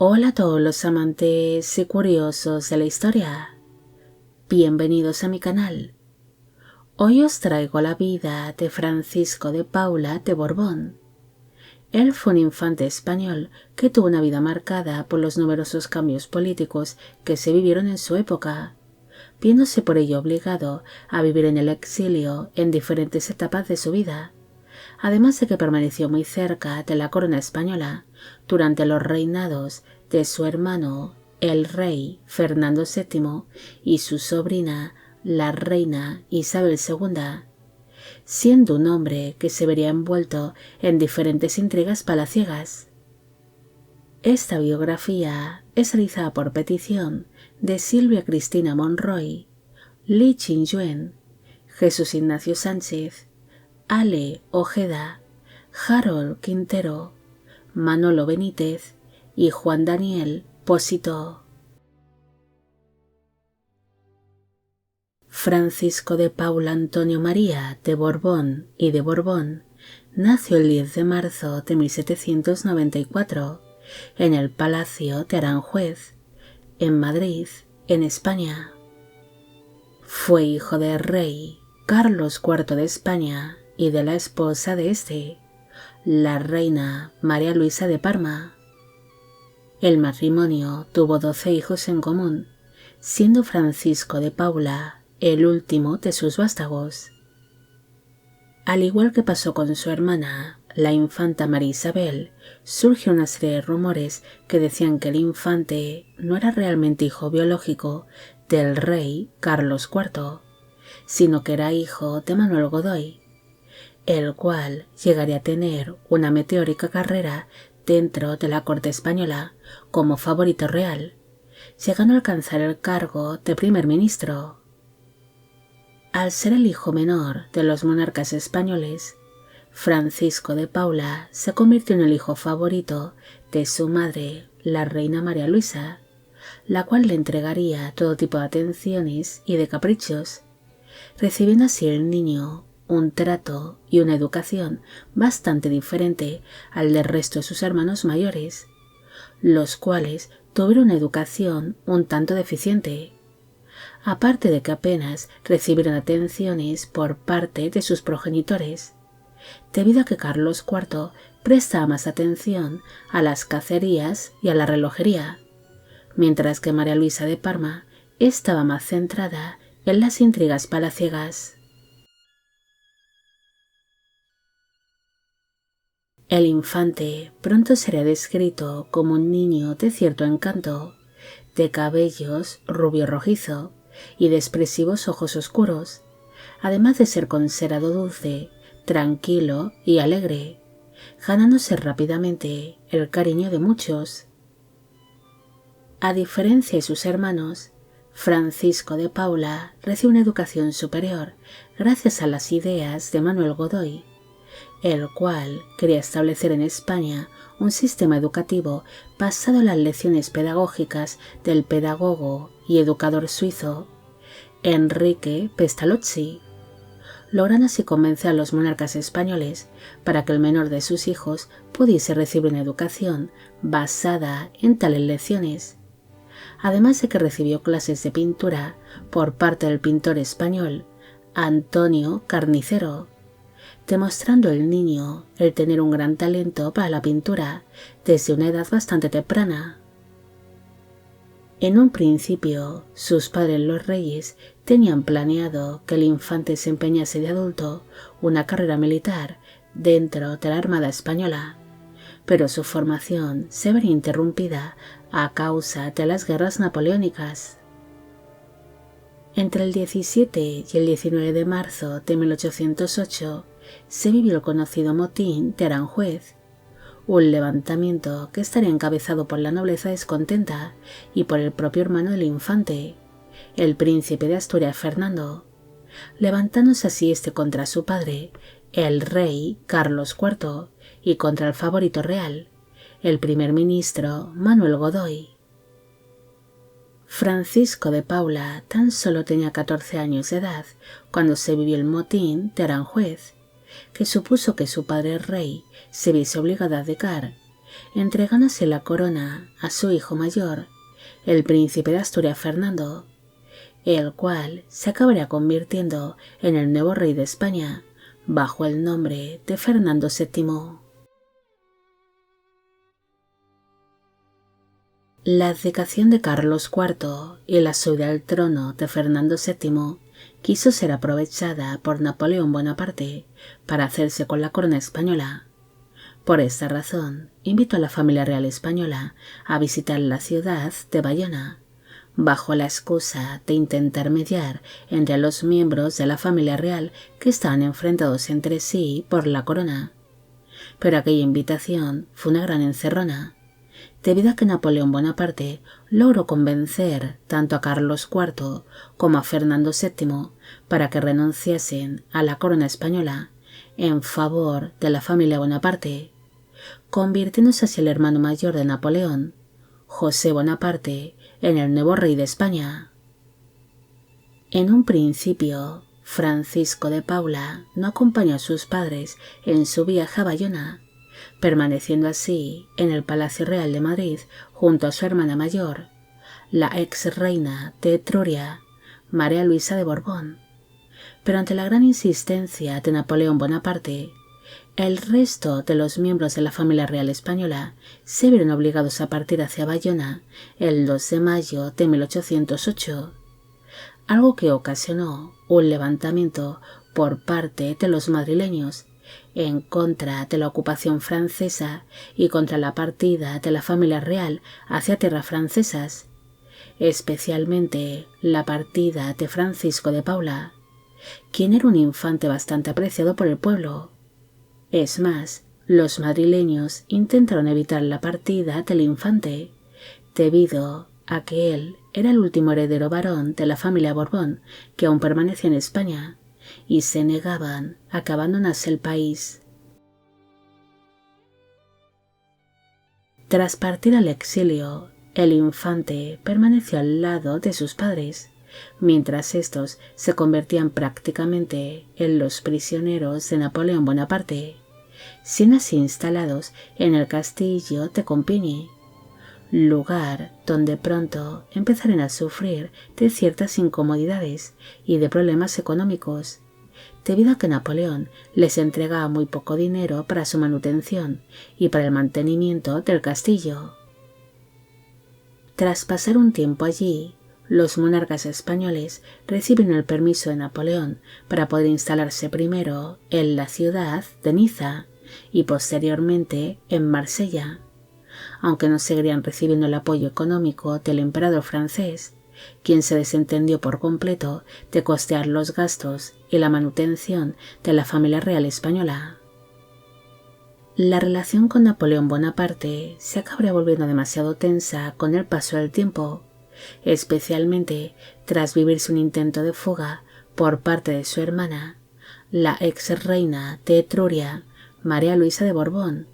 Hola a todos los amantes y curiosos de la historia. Bienvenidos a mi canal. Hoy os traigo la vida de Francisco de Paula de Borbón. Él fue un infante español que tuvo una vida marcada por los numerosos cambios políticos que se vivieron en su época, viéndose por ello obligado a vivir en el exilio en diferentes etapas de su vida, además de que permaneció muy cerca de la corona española durante los reinados de su hermano, el rey Fernando VII, y su sobrina, la reina Isabel II, siendo un hombre que se vería envuelto en diferentes intrigas palaciegas. Esta biografía es realizada por petición de Silvia Cristina Monroy, Li Chin-yuen, Jesús Ignacio Sánchez, Ale Ojeda, Harold Quintero, Manolo Benítez y Juan Daniel Pósito. Francisco de Paula Antonio María de Borbón y de Borbón nació el 10 de marzo de 1794 en el Palacio de Aranjuez, en Madrid, en España. Fue hijo del rey Carlos IV de España y de la esposa de este, la reina María Luisa de Parma. El matrimonio tuvo 12 hijos en común, siendo Francisco de Paula el último de sus vástagos. Al igual que pasó con su hermana, la infanta María Isabel, surgió una serie de rumores que decían que el infante no era realmente hijo biológico del rey Carlos IV, sino que era hijo de Manuel Godoy, el cual llegaría a tener una meteórica carrera dentro de la corte española como favorito real, llegando a alcanzar el cargo de primer ministro. Al ser el hijo menor de los monarcas españoles, Francisco de Paula se convirtió en el hijo favorito de su madre, la reina María Luisa, la cual le entregaría todo tipo de atenciones y de caprichos, recibiendo así el niño un trato y una educación bastante diferente al del resto de sus hermanos mayores, los cuales tuvieron una educación un tanto deficiente, aparte de que apenas recibieron atenciones por parte de sus progenitores, debido a que Carlos IV prestaba más atención a las cacerías y a la relojería, mientras que María Luisa de Parma estaba más centrada en las intrigas palaciegas. El infante pronto sería descrito como un niño de cierto encanto, de cabellos rubio rojizo y de expresivos ojos oscuros, además de ser considerado dulce, tranquilo y alegre, ganándose rápidamente el cariño de muchos. A diferencia de sus hermanos, Francisco de Paula recibe una educación superior gracias a las ideas de Manuel Godoy, el cual quería establecer en España un sistema educativo basado en las lecciones pedagógicas del pedagogo y educador suizo Enrique Pestalozzi, logrando así convencer a los monarcas españoles para que el menor de sus hijos pudiese recibir una educación basada en tales lecciones, además de que recibió clases de pintura por parte del pintor español Antonio Carnicero, demostrando el niño el tener un gran talento para la pintura desde una edad bastante temprana. En un principio, sus padres los reyes tenían planeado que el infante se empeñase de adulto una carrera militar dentro de la Armada Española, pero su formación se vería interrumpida a causa de las guerras napoleónicas. Entre el 17 y el 19 de marzo de 1808 se vivió el conocido motín de Aranjuez, un levantamiento que estaría encabezado por la nobleza descontenta y por el propio hermano del infante, el príncipe de Asturias Fernando, levantándose así este contra su padre, el rey Carlos IV, y contra el favorito real, el primer ministro Manuel Godoy. Francisco de Paula tan solo tenía 14 años de edad cuando se vivió el motín de Aranjuez, que supuso que su padre rey se viese obligado a abdicar entregándose la corona a su hijo mayor, el príncipe de Asturias Fernando, el cual se acabaría convirtiendo en el nuevo rey de España bajo el nombre de Fernando VII. La abdicación de Carlos IV y la subida al trono de Fernando VII quiso ser aprovechada por Napoleón Bonaparte para hacerse con la corona española. Por esta razón, invitó a la familia real española a visitar la ciudad de Bayona, bajo la excusa de intentar mediar entre los miembros de la familia real que estaban enfrentados entre sí por la corona. Pero aquella invitación fue una gran encerrona, debido a que Napoleón Bonaparte logró convencer tanto a Carlos IV como a Fernando VII para que renunciasen a la corona española en favor de la familia Bonaparte, convirtiéndose así el hermano mayor de Napoleón, José Bonaparte, en el nuevo rey de España. En un principio, Francisco de Paula no acompañó a sus padres en su viaje a Bayona, permaneciendo así en el Palacio Real de Madrid junto a su hermana mayor, la ex reina de Etruria, María Luisa de Borbón. Pero ante la gran insistencia de Napoleón Bonaparte, el resto de los miembros de la familia real española se vieron obligados a partir hacia Bayona el 2 de mayo de 1808, algo que ocasionó un levantamiento por parte de los madrileños en contra de la ocupación francesa y contra la partida de la familia real hacia tierras francesas, especialmente la partida de Francisco de Paula, quien era un infante bastante apreciado por el pueblo. Es más, los madrileños intentaron evitar la partida del infante, debido a que él era el último heredero varón de la familia Borbón que aún permanecía en España, y se negaban a que abandonase el país. Tras partir al exilio, el infante permaneció al lado de sus padres, mientras estos se convertían prácticamente en los prisioneros de Napoleón Bonaparte, siendo así instalados en el castillo de Compiègne, lugar donde pronto empezaron a sufrir de ciertas incomodidades y de problemas económicos, debido a que Napoleón les entregaba muy poco dinero para su manutención y para el mantenimiento del castillo. Tras pasar un tiempo allí, los monarcas españoles recibieron el permiso de Napoleón para poder instalarse primero en la ciudad de Niza y posteriormente en Marsella, aunque no seguirían recibiendo el apoyo económico del emperador francés, quien se desentendió por completo de costear los gastos y la manutención de la familia real española. La relación con Napoleón Bonaparte se acabaría volviendo demasiado tensa con el paso del tiempo, especialmente tras vivirse un intento de fuga por parte de su hermana, la ex reina de Etruria, María Luisa de Borbón,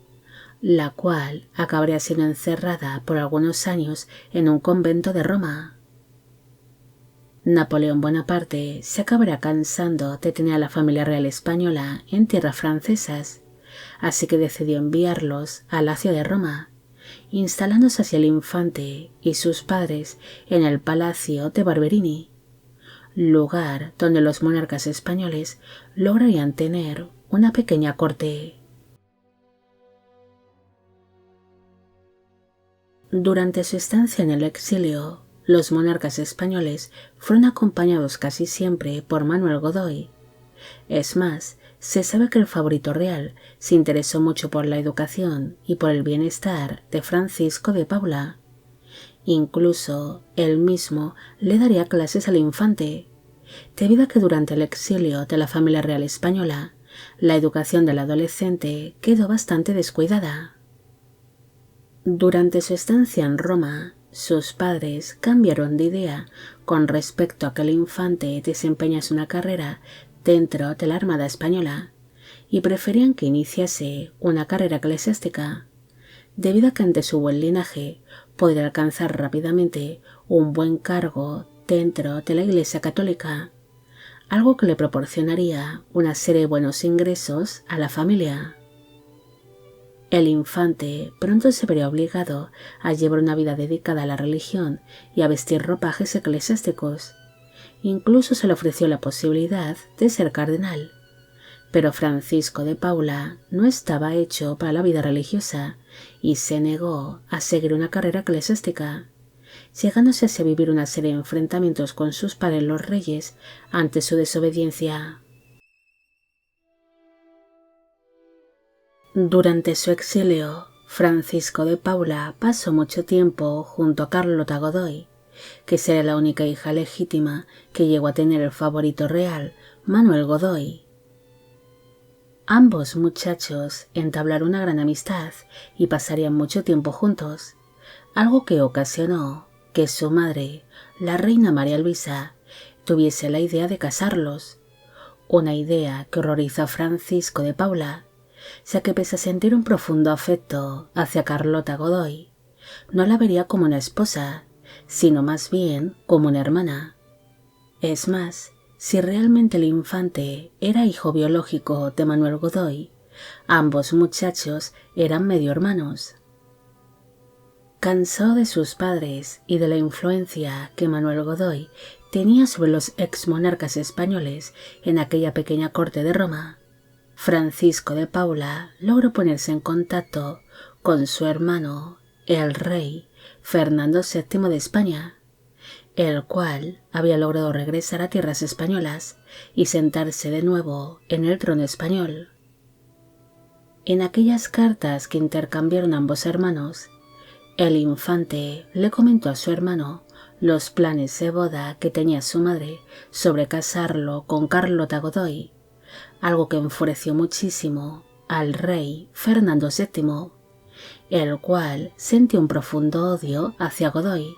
la cual acabaría siendo encerrada por algunos años en un convento de Roma. Napoleón Bonaparte se acabaría cansando de tener a la familia real española en tierras francesas, así que decidió enviarlos a la ciudad de Roma, instalándose así el infante y sus padres en el Palacio de Barberini, lugar donde los monarcas españoles lograrían tener una pequeña corte. Durante su estancia en el exilio, los monarcas españoles fueron acompañados casi siempre por Manuel Godoy. Es más, se sabe que el favorito real se interesó mucho por la educación y por el bienestar de Francisco de Paula. Incluso él mismo le daría clases al infante, debido a que durante el exilio de la familia real española, la educación del adolescente quedó bastante descuidada. Durante su estancia en Roma, sus padres cambiaron de idea con respecto a que el infante desempeñase una carrera dentro de la Armada española y preferían que iniciase una carrera eclesiástica, debido a que ante su buen linaje podría alcanzar rápidamente un buen cargo dentro de la Iglesia Católica, algo que le proporcionaría una serie de buenos ingresos a la familia. El infante pronto se vería obligado a llevar una vida dedicada a la religión y a vestir ropajes eclesiásticos. Incluso se le ofreció la posibilidad de ser cardenal. Pero Francisco de Paula no estaba hecho para la vida religiosa y se negó a seguir una carrera eclesiástica, llegándose así a vivir una serie de enfrentamientos con sus padres los reyes ante su desobediencia. Durante su exilio, Francisco de Paula pasó mucho tiempo junto a Carlota Godoy, que sería la única hija legítima que llegó a tener el favorito real, Manuel Godoy. Ambos muchachos entablaron una gran amistad y pasarían mucho tiempo juntos, algo que ocasionó que su madre, la reina María Luisa, tuviese la idea de casarlos, una idea que horrorizó a Francisco de Paula, ya que pese a sentir un profundo afecto hacia Carlota Godoy, no la vería como una esposa, sino más bien como una hermana. Es más, si realmente el infante era hijo biológico de Manuel Godoy, ambos muchachos eran medio hermanos. Cansado de sus padres y de la influencia que Manuel Godoy tenía sobre los exmonarcas españoles en aquella pequeña corte de Roma, Francisco de Paula logró ponerse en contacto con su hermano, el rey Fernando VII de España, el cual había logrado regresar a tierras españolas y sentarse de nuevo en el trono español. En aquellas cartas que intercambiaron ambos hermanos, el infante le comentó a su hermano los planes de boda que tenía su madre sobre casarlo con Carlota Godoy, algo que enfureció muchísimo al rey Fernando VII, el cual sentía un profundo odio hacia Godoy.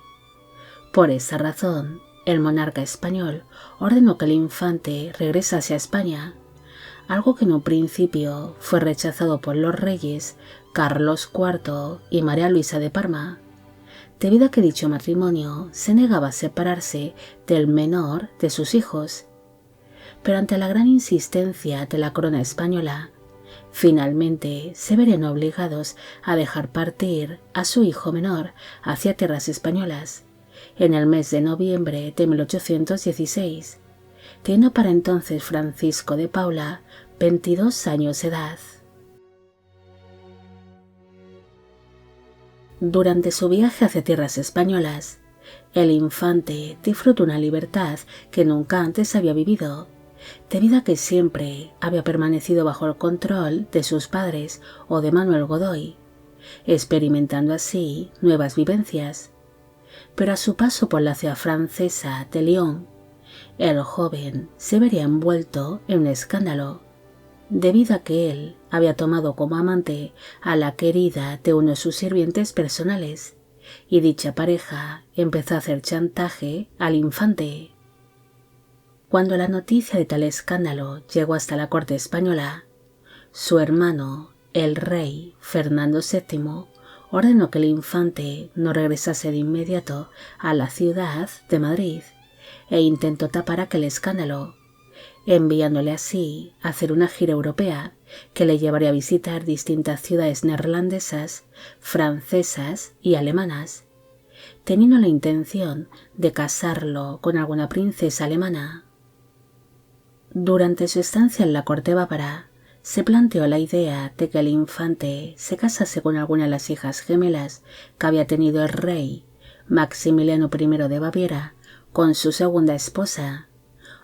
Por esa razón, el monarca español ordenó que el infante regresase a España, algo que en un principio fue rechazado por los reyes Carlos IV y María Luisa de Parma, debido a que dicho matrimonio se negaba a separarse del menor de sus hijos. Pero ante la gran insistencia de la corona española, finalmente se verían obligados a dejar partir a su hijo menor hacia tierras españolas en el mes de noviembre de 1816, teniendo para entonces Francisco de Paula 22 años de edad. Durante su viaje hacia tierras españolas, el infante disfrutó una libertad que nunca antes había vivido, debido a que siempre había permanecido bajo el control de sus padres o de Manuel Godoy, experimentando así nuevas vivencias. Pero a su paso por la ciudad francesa de Lyon, el joven se vería envuelto en un escándalo, debido a que él había tomado como amante a la querida de uno de sus sirvientes personales, y dicha pareja empezó a hacer chantaje al infante. Cuando la noticia de tal escándalo llegó hasta la corte española, su hermano, el rey Fernando VII, ordenó que el infante no regresase de inmediato a la ciudad de Madrid e intentó tapar aquel escándalo, enviándole así a hacer una gira europea que le llevaría a visitar distintas ciudades neerlandesas, francesas y alemanas, teniendo la intención de casarlo con alguna princesa alemana. Durante su estancia en la corte bávara, se planteó la idea de que el infante se casase con alguna de las hijas gemelas que había tenido el rey Maximiliano I de Baviera con su segunda esposa,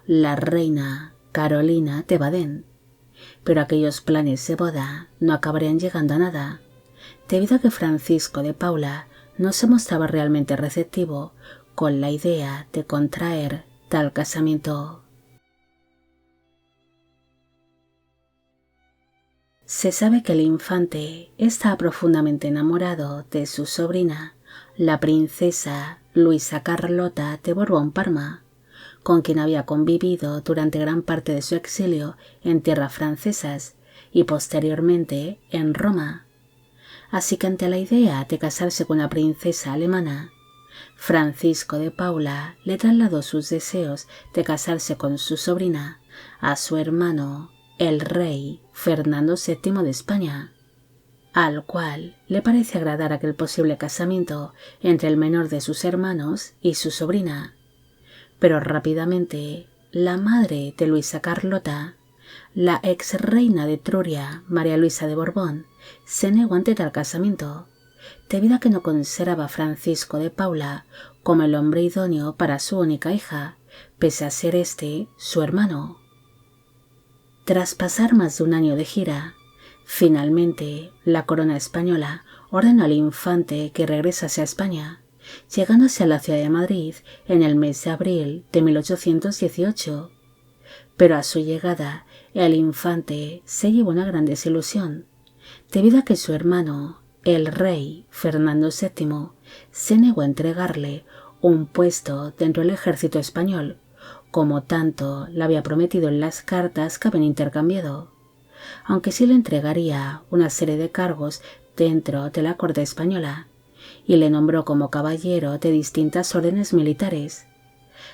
la reina Carolina de Baden. Pero aquellos planes de boda no acabarían llegando a nada, debido a que Francisco de Paula no se mostraba realmente receptivo con la idea de contraer tal casamiento. Se sabe que el infante estaba profundamente enamorado de su sobrina, la princesa Luisa Carlota de Borbón-Parma, con quien había convivido durante gran parte de su exilio en tierras francesas y posteriormente en Roma. Así que ante la idea de casarse con la princesa alemana, Francisco de Paula le trasladó sus deseos de casarse con su sobrina a su hermano, el rey Fernando VII de España. al cual le parece agradar aquel posible casamiento entre el menor de sus hermanos y su sobrina. Pero rápidamente la madre de Luisa Carlota, la ex reina de Etruria, María Luisa de Borbón, se negó ante tal casamiento, debido a que no consideraba a Francisco de Paula como el hombre idóneo para su única hija, pese a ser este su hermano. Tras pasar más de un año de gira, finalmente la corona española ordenó al infante que regresase a España, llegándose a la ciudad de Madrid en el mes de abril de 1818. Pero a su llegada el infante se llevó una gran desilusión, debido a que su hermano, el rey Fernando VII, se negó a entregarle un puesto dentro del ejército español, como tanto le había prometido en las cartas que habían intercambiado, aunque sí le entregaría una serie de cargos dentro de la corte española, y le nombró como caballero de distintas órdenes militares,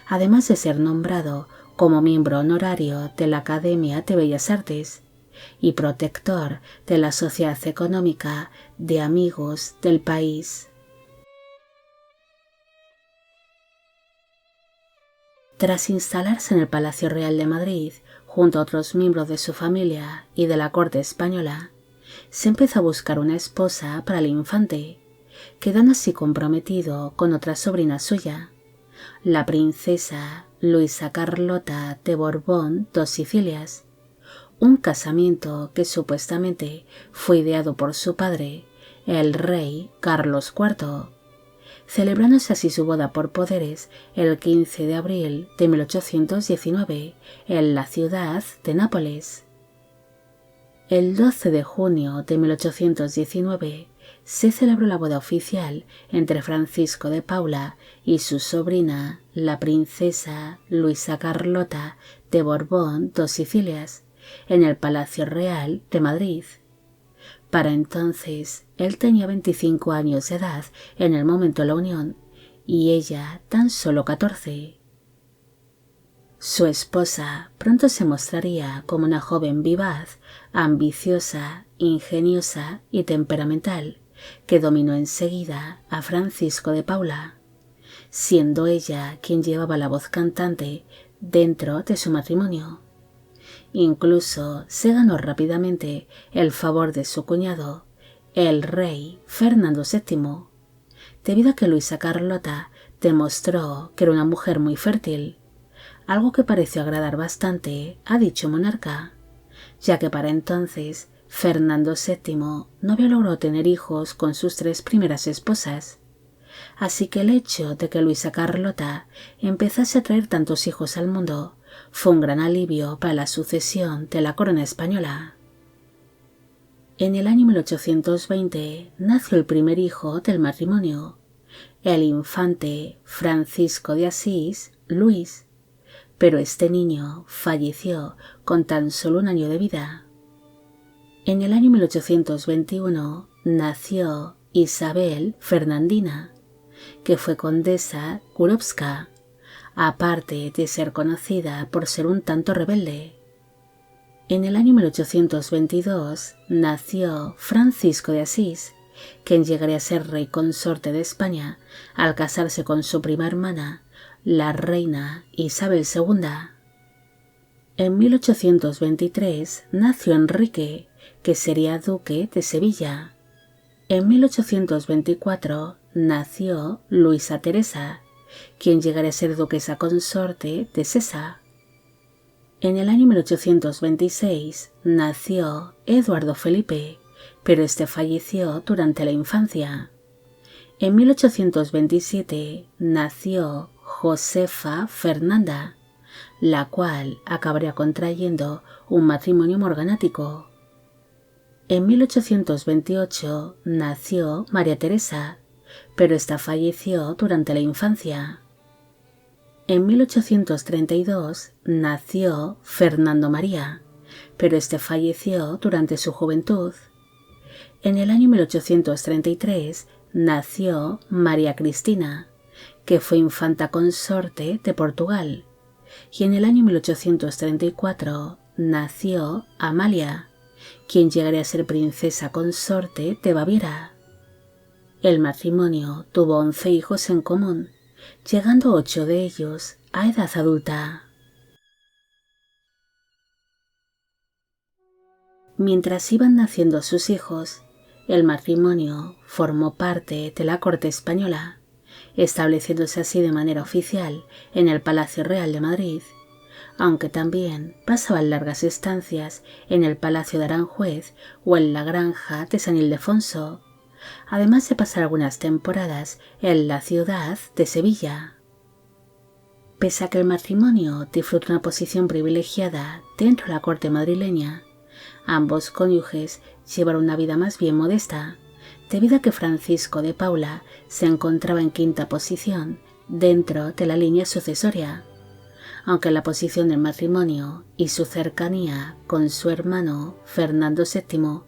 además de ser nombrado como miembro honorario de la Academia de Bellas Artes y protector de la Sociedad Económica de Amigos del País. Tras instalarse en el Palacio Real de Madrid, junto a otros miembros de su familia y de la corte española, se empezó a buscar una esposa para el infante, quedando así comprometido con otra sobrina suya, la princesa Luisa Carlota de Borbón dos Sicilias, un casamiento que supuestamente fue ideado por su padre, el rey Carlos IV, celebrándose así su boda por poderes el 15 de abril de 1819 en la ciudad de Nápoles. El 12 de junio de 1819 se celebró la boda oficial entre Francisco de Paula y su sobrina, la princesa Luisa Carlota de Borbón dos Sicilias, en el Palacio Real de Madrid. Para entonces él tenía 25 años de edad en el momento de la unión y ella tan solo 14. Su esposa pronto se mostraría como una joven vivaz, ambiciosa, ingeniosa y temperamental, que dominó enseguida a Francisco de Paula, siendo ella quien llevaba la voz cantante dentro de su matrimonio. Incluso se ganó rápidamente el favor de su cuñado, el rey Fernando VII, debido a que Luisa Carlota demostró que era una mujer muy fértil, algo que pareció agradar bastante a dicho monarca, ya que para entonces Fernando VII no había logrado tener hijos con sus 3 primeras esposas, así que el hecho de que Luisa Carlota empezase a traer tantos hijos al mundo fue un gran alivio para la sucesión de la corona española. En el año 1820 nació el primer hijo del matrimonio, el infante Francisco de Asís, Luis, pero este niño falleció con tan solo un año de vida. En el año 1821 nació Isabel Fernandina, que fue condesa Kurovska, aparte de ser conocida por ser un tanto rebelde. En el año 1822 nació Francisco de Asís, quien llegaría a ser rey consorte de España al casarse con su prima hermana, la reina Isabel II. En 1823 nació Enrique, que sería duque de Sevilla. En 1824 nació Luisa Teresa, quien llegaría a ser duquesa consorte de Sesa. En el año 1826 nació Eduardo Felipe, pero este falleció durante la infancia. En 1827 nació Josefa Fernanda, la cual acabaría contrayendo un matrimonio morganático. En 1828 nació María Teresa, pero esta falleció durante la infancia. En 1832 nació Fernando María, pero este falleció durante su juventud. En el año 1833 nació María Cristina, que fue infanta consorte de Portugal, y en el año 1834 nació Amalia, quien llegaría a ser princesa consorte de Baviera. El matrimonio tuvo 11 hijos en común, llegando 8 de ellos a edad adulta. Mientras iban naciendo sus hijos, el matrimonio formó parte de la corte española, estableciéndose así de manera oficial en el Palacio Real de Madrid, aunque también pasaban largas estancias en el Palacio de Aranjuez o en la Granja de San Ildefonso, además de pasar algunas temporadas en la ciudad de Sevilla. Pese a que el matrimonio disfruta una posición privilegiada dentro de la corte madrileña, ambos cónyuges llevaron una vida más bien modesta, debido a que Francisco de Paula se encontraba en quinta posición dentro de la línea sucesoria, aunque la posición del matrimonio y su cercanía con su hermano Fernando VII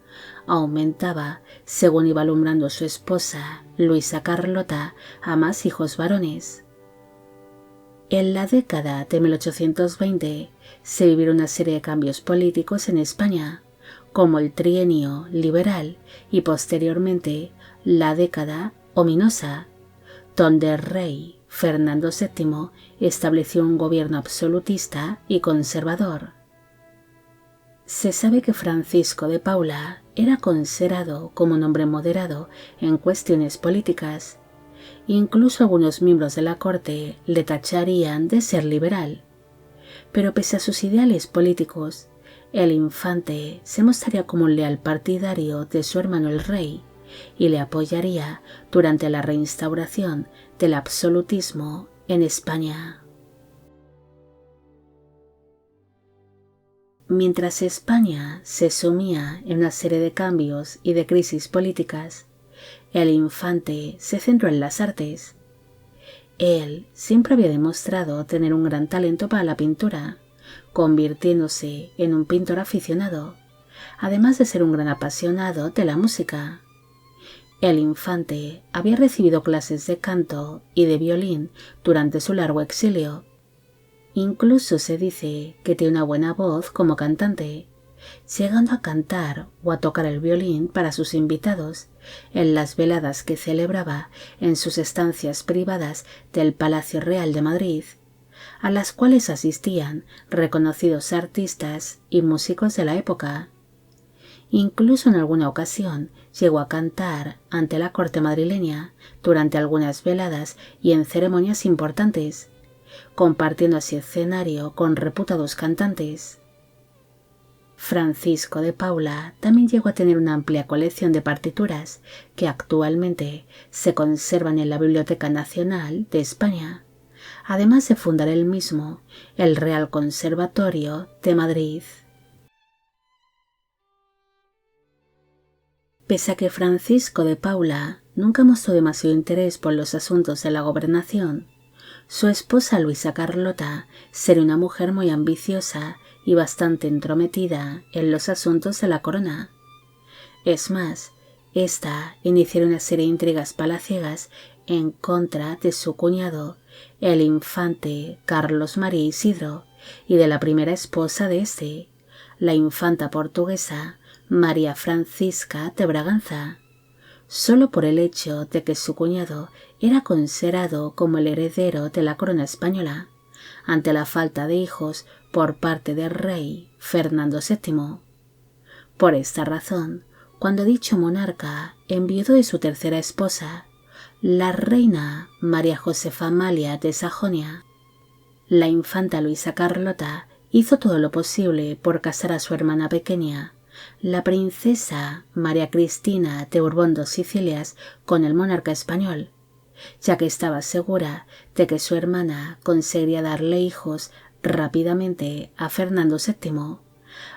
aumentaba según iba alumbrando su esposa Luisa Carlota a más hijos varones. En la década de 1820 se vivieron una serie de cambios políticos en España, como el trienio liberal y posteriormente la década ominosa, donde el rey Fernando VII estableció un gobierno absolutista y conservador. Se sabe que Francisco de Paula era considerado como un hombre moderado en cuestiones políticas. Incluso algunos miembros de la corte le tacharían de ser liberal. Pero pese a sus ideales políticos, el infante se mostraría como un leal partidario de su hermano el rey y le apoyaría durante la reinstauración del absolutismo en España. Mientras España se sumía en una serie de cambios y de crisis políticas, el infante se centró en las artes. Él siempre había demostrado tener un gran talento para la pintura, convirtiéndose en un pintor aficionado, además de ser un gran apasionado de la música. El infante había recibido clases de canto y de violín durante su largo exilio. Incluso se dice que tiene una buena voz como cantante, llegando a cantar o a tocar el violín para sus invitados en las veladas que celebraba en sus estancias privadas del Palacio Real de Madrid, a las cuales asistían reconocidos artistas y músicos de la época. Incluso en alguna ocasión llegó a cantar ante la corte madrileña durante algunas veladas y en ceremonias importantes, compartiendo así escenario con reputados cantantes. Francisco de Paula también llegó a tener una amplia colección de partituras que actualmente se conservan en la Biblioteca Nacional de España, además de fundar él mismo el Real Conservatorio de Madrid. Pese a que Francisco de Paula nunca mostró demasiado interés por los asuntos de la gobernación, su esposa Luisa Carlota sería una mujer muy ambiciosa y bastante entrometida en los asuntos de la corona. Es más, ésta inició una serie de intrigas palaciegas en contra de su cuñado, el infante Carlos María Isidro, y de la primera esposa de este, la infanta portuguesa María Francisca de Braganza, solo por el hecho de que su cuñado era considerado como el heredero de la corona española, ante la falta de hijos por parte del rey Fernando VII. Por esta razón, cuando dicho monarca enviudó de su tercera esposa, la reina María Josefa Amalia de Sajonia, la infanta Luisa Carlota hizo todo lo posible por casar a su hermana pequeña, la princesa María Cristina de Borbón-Dos Sicilias, con el monarca español, ya que estaba segura de que su hermana conseguiría darle hijos rápidamente a Fernando VII,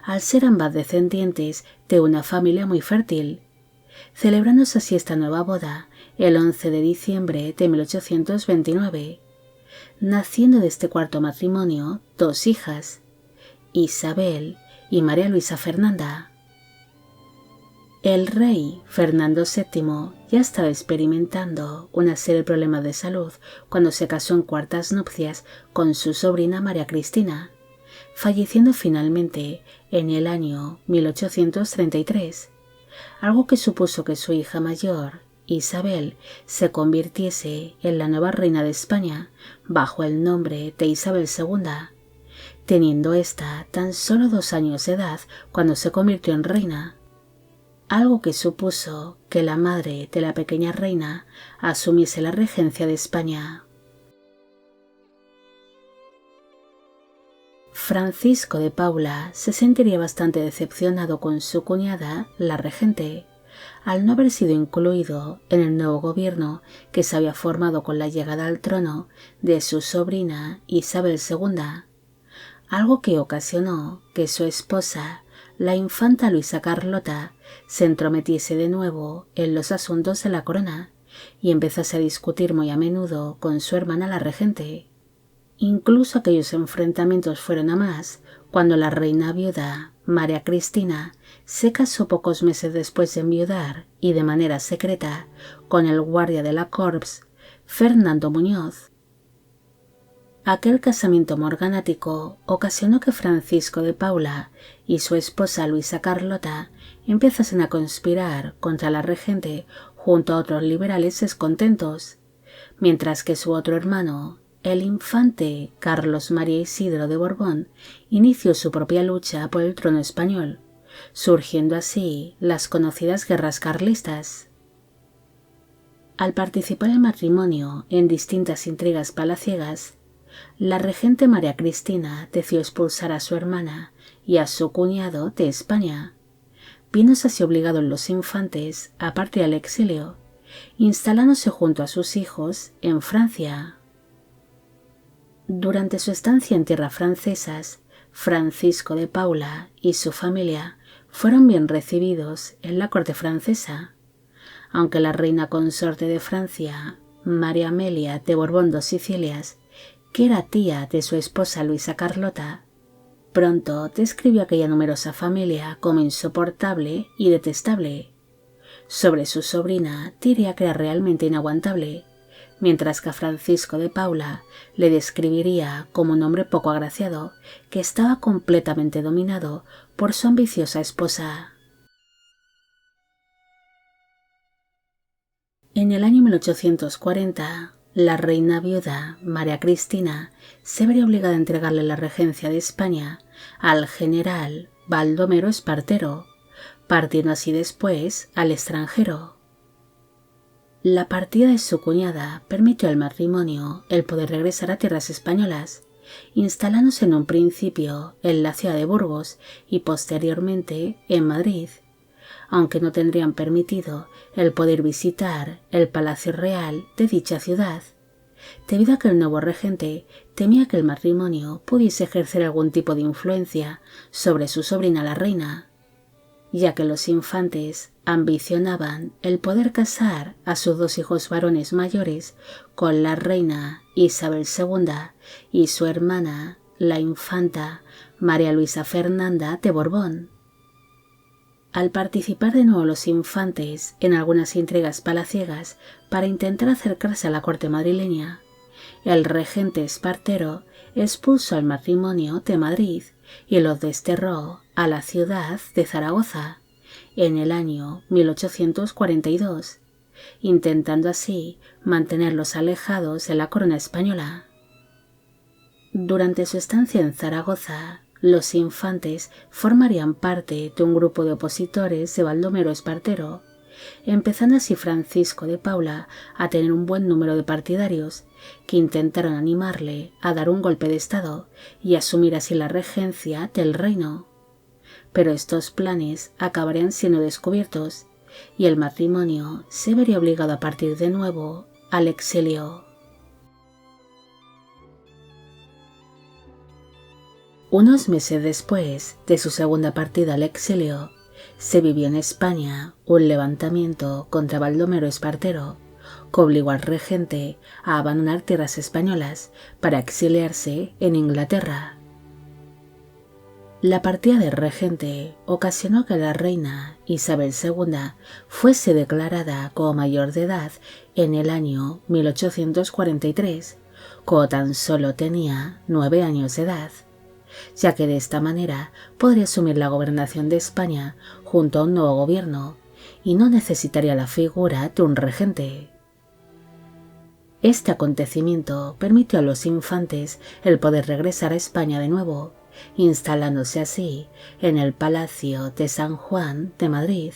al ser ambas descendientes de una familia muy fértil, celebrándose así esta nueva boda el 11 de diciembre de 1829, naciendo de este cuarto matrimonio 2 hijas, Isabel y María Luisa Fernanda. El rey Fernando VII ya estaba experimentando una serie de problemas de salud cuando se casó en cuartas nupcias con su sobrina María Cristina, falleciendo finalmente en el año 1833, algo que supuso que su hija mayor, Isabel, se convirtiese en la nueva reina de España bajo el nombre de Isabel II, teniendo ésta tan solo 2 años de edad cuando se convirtió en reina, algo que supuso que la madre de la pequeña reina asumiese la regencia de España. Francisco de Paula se sentiría bastante decepcionado con su cuñada, la regente, al no haber sido incluido en el nuevo gobierno que se había formado con la llegada al trono de su sobrina Isabel II, algo que ocasionó que su esposa, la infanta Luisa Carlota, se entrometiese de nuevo en los asuntos de la corona y empezase a discutir muy a menudo con su hermana la regente. Incluso aquellos enfrentamientos fueron a más cuando la reina viuda, María Cristina, se casó pocos meses después de enviudar y de manera secreta con el guardia de la Corps, Fernando Muñoz. Aquel casamiento morganático ocasionó que Francisco de Paula y su esposa Luisa Carlota empezasen a conspirar contra la regente junto a otros liberales descontentos, mientras que su otro hermano, el infante Carlos María Isidro de Borbón, inició su propia lucha por el trono español, surgiendo así las conocidas guerras carlistas. Al participar el matrimonio en distintas intrigas palaciegas, la regente María Cristina decidió expulsar a su hermana y a su cuñado de España, viéndose así obligados los infantes a partir al exilio, instalándose junto a sus hijos en Francia. Durante su estancia en tierras francesas, Francisco de Paula y su familia fueron bien recibidos en la corte francesa, aunque la reina consorte de Francia, María Amelia de Borbón dos Sicilias, que era tía de su esposa Luisa Carlota, pronto describió aquella numerosa familia como insoportable y detestable. Sobre su sobrina diría que era realmente inaguantable, mientras que a Francisco de Paula le describiría como un hombre poco agraciado que estaba completamente dominado por su ambiciosa esposa. En el año 1840, la reina viuda María Cristina se vería obligada a entregarle la regencia de España al general Baldomero Espartero, partiendo así después al extranjero. La partida de su cuñada permitió al matrimonio el poder regresar a tierras españolas, instalándose en un principio en la ciudad de Burgos y posteriormente en Madrid, aunque no tendrían permitido el poder visitar el Palacio Real de dicha ciudad, debido a que el nuevo regente temía que el matrimonio pudiese ejercer algún tipo de influencia sobre su sobrina la reina, ya que los infantes ambicionaban el poder casar a sus 2 hijos varones mayores con la reina Isabel II y su hermana, la infanta María Luisa Fernanda de Borbón. Al participar de nuevo los infantes en algunas intrigas palaciegas para intentar acercarse a la corte madrileña, el regente Espartero expulsó al matrimonio de Madrid y los desterró a la ciudad de Zaragoza en el año 1842, intentando así mantenerlos alejados de la corona española. Durante su estancia en Zaragoza, los infantes formarían parte de un grupo de opositores de Baldomero Espartero, empezando así Francisco de Paula a tener un buen número de partidarios que intentaron animarle a dar un golpe de estado y asumir así la regencia del reino. Pero estos planes acabarían siendo descubiertos y el matrimonio se vería obligado a partir de nuevo al exilio. Unos meses después de su segunda partida al exilio, se vivió en España un levantamiento contra Baldomero Espartero, que obligó al regente a abandonar tierras españolas para exiliarse en Inglaterra. La partida del regente ocasionó que la reina Isabel II fuese declarada como mayor de edad en el año 1843, cuando tan solo tenía 9 años de edad, ya que de esta manera podría asumir la gobernación de España junto a un nuevo gobierno y no necesitaría la figura de un regente. Este acontecimiento permitió a los infantes el poder regresar a España de nuevo, instalándose así en el Palacio de San Juan de Madrid.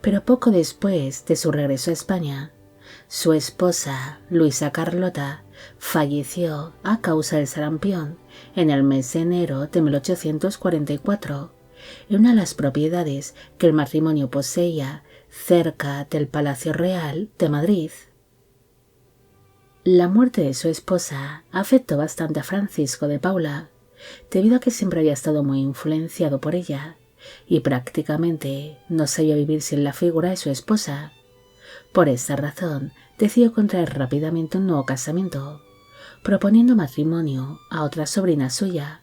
Pero poco después de su regreso a España, su esposa, Luisa Carlota, falleció a causa del sarampión en el mes de enero de 1844, en una de las propiedades que el matrimonio poseía cerca del Palacio Real de Madrid. La muerte de su esposa afectó bastante a Francisco de Paula, debido a que siempre había estado muy influenciado por ella y prácticamente no sabía vivir sin la figura de su esposa. Por esta razón, decidió contraer rápidamente un nuevo casamiento, proponiendo matrimonio a otra sobrina suya,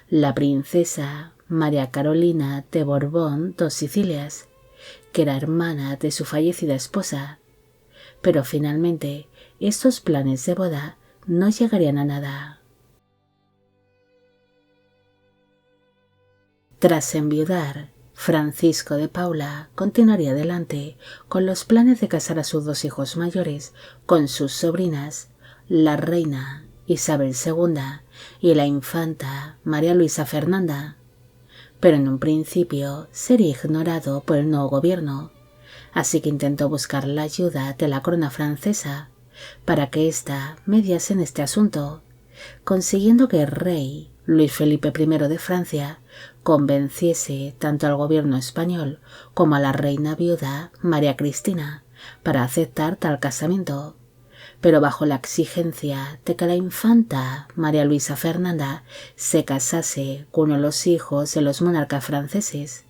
la princesa María Carolina de Borbón dos Sicilias, que era hermana de su fallecida esposa. Pero finalmente, estos planes de boda no llegarían a nada. Tras enviudar, Francisco de Paula continuaría adelante con los planes de casar a sus dos hijos mayores con sus sobrinas, la reina Isabel II y la infanta María Luisa Fernanda, pero en un principio sería ignorado por el nuevo gobierno, así que intentó buscar la ayuda de la corona francesa para que ésta mediase en este asunto, consiguiendo que el rey Luis Felipe I de Francia convenciese tanto al gobierno español como a la reina viuda María Cristina para aceptar tal casamiento, pero bajo la exigencia de que la infanta María Luisa Fernanda se casase con uno de los hijos de los monarcas franceses,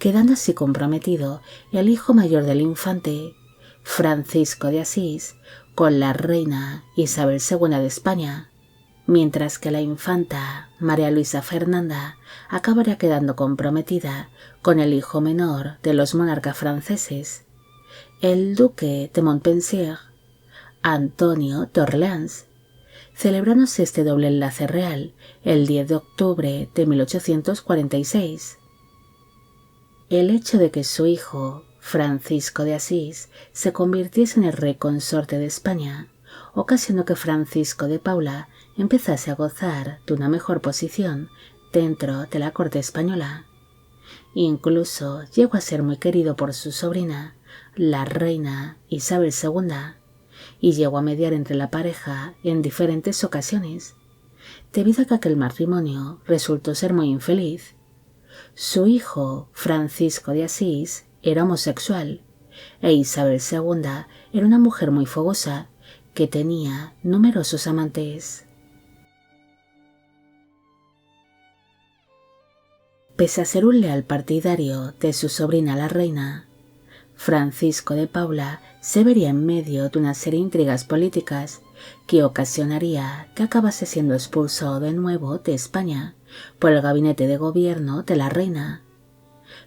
quedando así comprometido el hijo mayor del infante, Francisco de Asís, con la reina Isabel II de España, mientras que la infanta María Luisa Fernanda acabaría quedando comprometida con el hijo menor de los monarcas franceses, el duque de Montpensier, Antonio de Orleans, celebrándose este doble enlace real el 10 de octubre de 1846. El hecho de que su hijo, Francisco de Asís, se convirtiese en el rey consorte de España ocasionó que Francisco de Paula empezase a gozar de una mejor posición dentro de la corte española. Incluso llegó a ser muy querido por su sobrina, la reina Isabel II, y llegó a mediar entre la pareja en diferentes ocasiones, debido a que aquel matrimonio resultó ser muy infeliz. Su hijo, Francisco de Asís, era homosexual, e Isabel II era una mujer muy fogosa que tenía numerosos amantes. Pese a ser un leal partidario de su sobrina la reina, Francisco de Paula se vería en medio de una serie de intrigas políticas que ocasionaría que acabase siendo expulsado de nuevo de España por el gabinete de gobierno de la reina,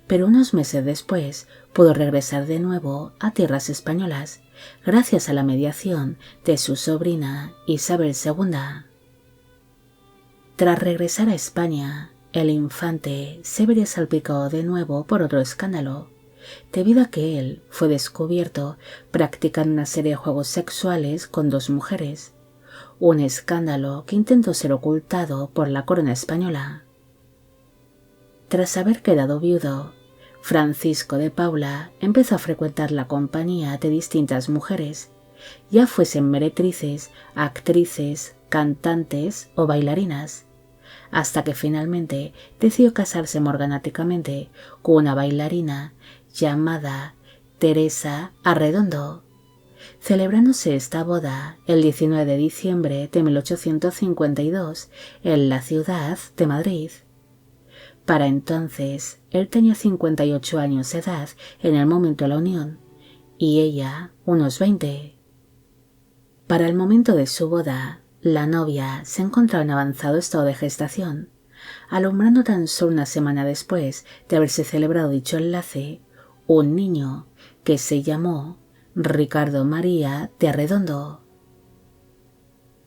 pero unos meses después pudo regresar de nuevo a tierras españolas gracias a la mediación de su sobrina Isabel II. Tras regresar a España, el infante se vería salpicado de nuevo por otro escándalo, debido a que él fue descubierto practicando una serie de juegos sexuales con dos mujeres, un escándalo que intentó ser ocultado por la corona española. Tras haber quedado viudo, Francisco de Paula empezó a frecuentar la compañía de distintas mujeres, ya fuesen meretrices, actrices, cantantes o bailarinas, hasta que finalmente decidió casarse morganáticamente con una bailarina llamada Teresa Arredondo, celebrándose esta boda el 19 de diciembre de 1852 en la ciudad de Madrid. Para entonces, él tenía 58 años de edad en el momento de la unión, y ella unos 20. Para el momento de su boda, la novia se encontraba en avanzado estado de gestación, alumbrando tan solo una semana después de haberse celebrado dicho enlace, un niño que se llamó Ricardo María de Arredondo.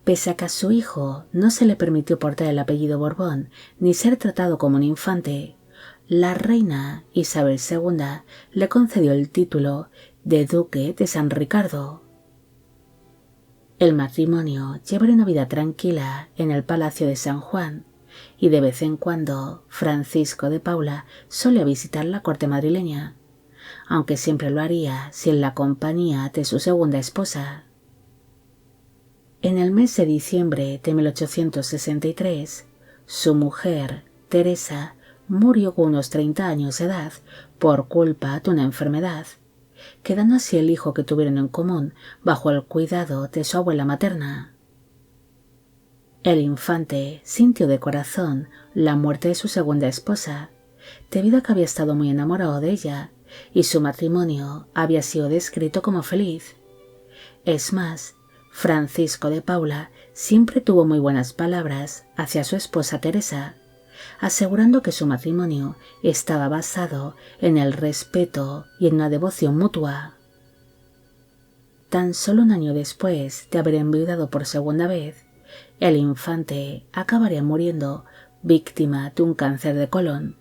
Pese a que a su hijo no se le permitió portar el apellido Borbón ni ser tratado como un infante, la reina Isabel II le concedió el título de Duque de San Ricardo. El matrimonio llevaría una vida tranquila en el Palacio de San Juan y de vez en cuando Francisco de Paula solía visitar la corte madrileña, aunque siempre lo haría sin la compañía de su segunda esposa. En el mes de diciembre de 1863, su mujer, Teresa, murió con unos 30 años de edad por culpa de una enfermedad, quedando así el hijo que tuvieron en común bajo el cuidado de su abuela materna. El infante sintió de corazón la muerte de su segunda esposa, debido a que había estado muy enamorado de ella y su matrimonio había sido descrito como feliz. Es más, Francisco de Paula siempre tuvo muy buenas palabras hacia su esposa Teresa, asegurando que su matrimonio estaba basado en el respeto y en una devoción mutua. Tan solo un año después de haber enviudado por segunda vez, el infante acabaría muriendo víctima de un cáncer de colon,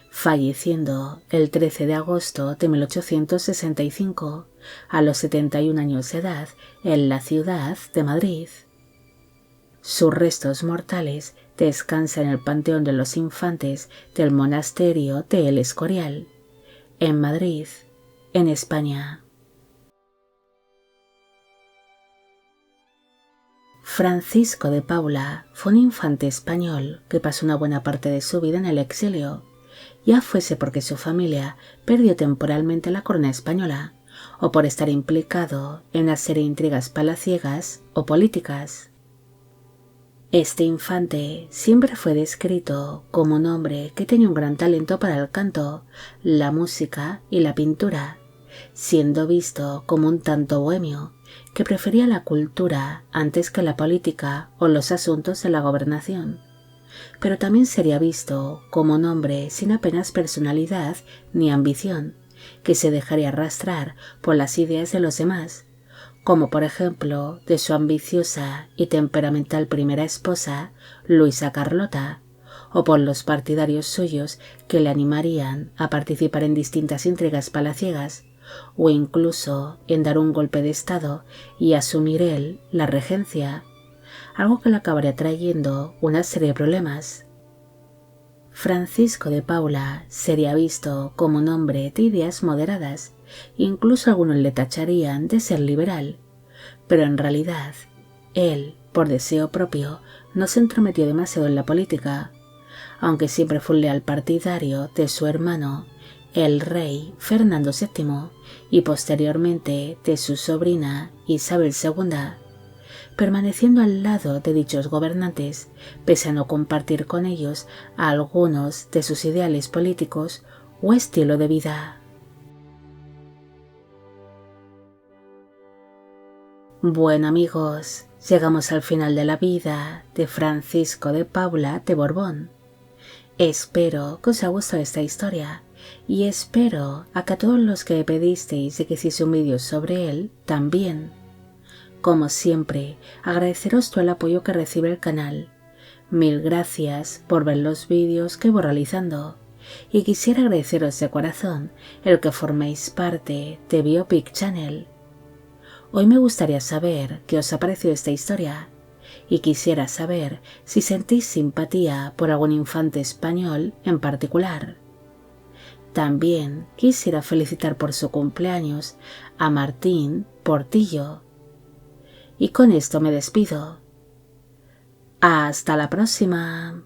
falleciendo el 13 de agosto de 1865 a los 71 años de edad en la ciudad de Madrid. Sus restos mortales descansan en el Panteón de los Infantes del Monasterio de El Escorial, en Madrid, en España. Francisco de Paula fue un infante español que pasó una buena parte de su vida en el exilio, ya fuese porque su familia perdió temporalmente la corona española o por estar implicado en una serie de intrigas palaciegas o políticas. Este infante siempre fue descrito como un hombre que tenía un gran talento para el canto, la música y la pintura, siendo visto como un tanto bohemio que prefería la cultura antes que la política o los asuntos de la gobernación, pero también sería visto como un hombre sin apenas personalidad ni ambición, que se dejaría arrastrar por las ideas de los demás, como por ejemplo de su ambiciosa y temperamental primera esposa, Luisa Carlota, o por los partidarios suyos que le animarían a participar en distintas intrigas palaciegas, o incluso en dar un golpe de estado y asumir él la regencia, algo que le acabaría trayendo una serie de problemas. Francisco de Paula sería visto como un hombre de ideas moderadas, incluso algunos le tacharían de ser liberal, pero en realidad él, por deseo propio, no se entrometió demasiado en la política, aunque siempre fue un leal partidario de su hermano, el rey Fernando VII, y posteriormente de su sobrina Isabel II, permaneciendo al lado de dichos gobernantes, pese a no compartir con ellos algunos de sus ideales políticos o estilo de vida. Bueno amigos, llegamos al final de la vida de Francisco de Paula de Borbón. Espero que os haya gustado esta historia y espero a que a todos los que me pedisteis de que hiciese un vídeo sobre él también. Como siempre, agradeceros todo el apoyo que recibe el canal. Mil gracias por ver los vídeos que voy realizando y quisiera agradeceros de corazón el que forméis parte de Biopic Channel. Hoy me gustaría saber qué os ha parecido esta historia y quisiera saber si sentís simpatía por algún infante español en particular. También quisiera felicitar por su cumpleaños a Martín Portillo. Y con esto me despido. ¡Hasta la próxima!